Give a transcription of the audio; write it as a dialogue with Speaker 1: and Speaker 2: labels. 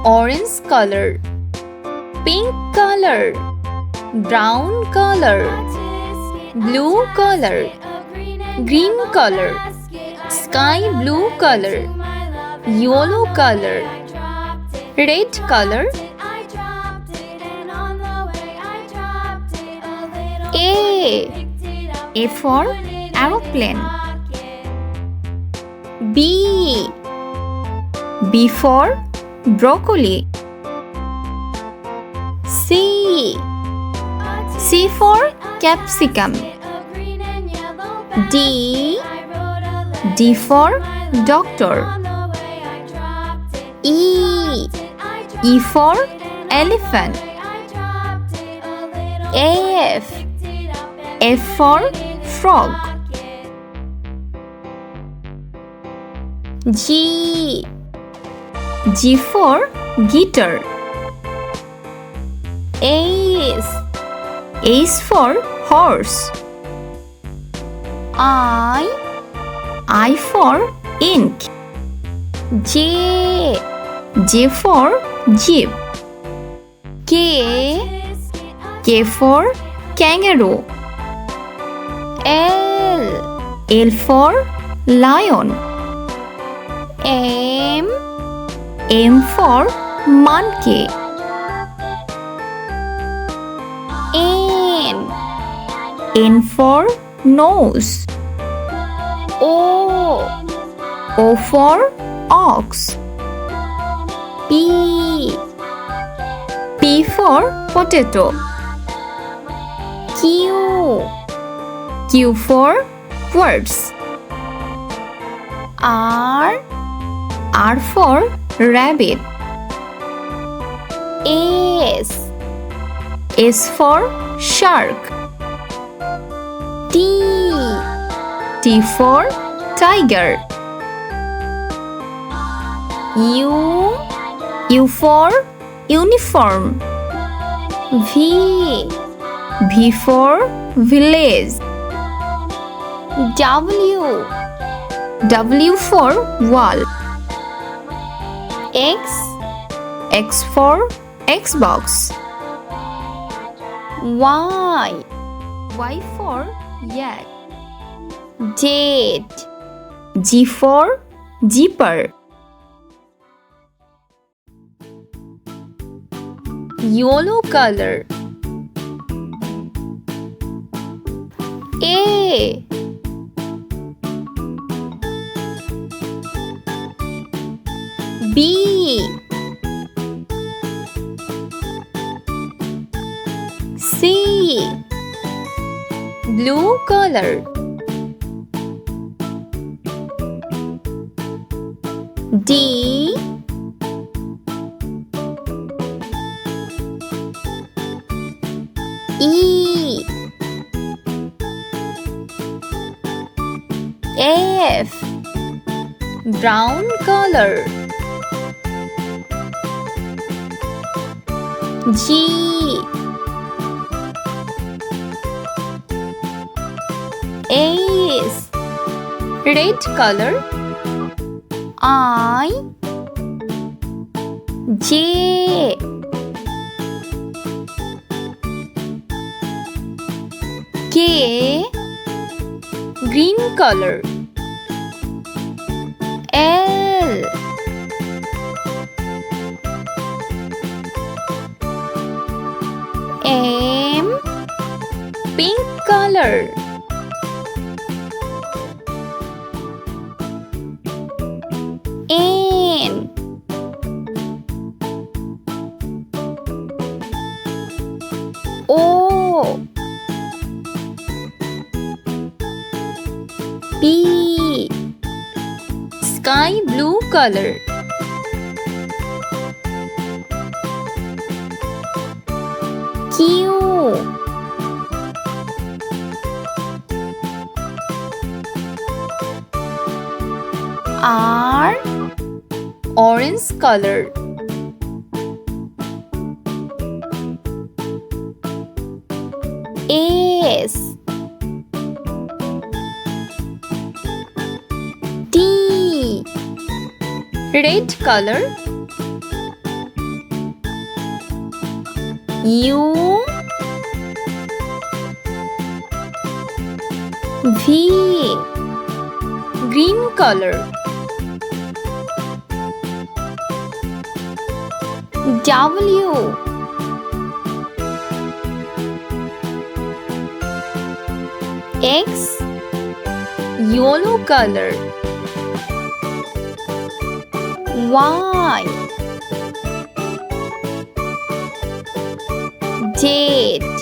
Speaker 1: orange color, pink color, brown color, blue color, green color, sky blue color, yellow color, red color. A for aeroplane. B for broccoli. C for capsicum. D for doctor. E for elephant. F for frog. G for guitar. H for horse. I for ink. J for jeep. K for kangaroo. L for lion. M for monkey. N for nose. O for ox. P for potato. Q for words. R for rabbit. S for shark. T for tiger. U for uniform. V for village. W for wall. X for Xbox. Y for yak. G for zipper. Yellow color. B C blue color. D E F brown color. G H red color. I J K green color. L M pink color. N O P sky blue color. Q R orange color. S T red color. U V green color. W X yellow color. Y Z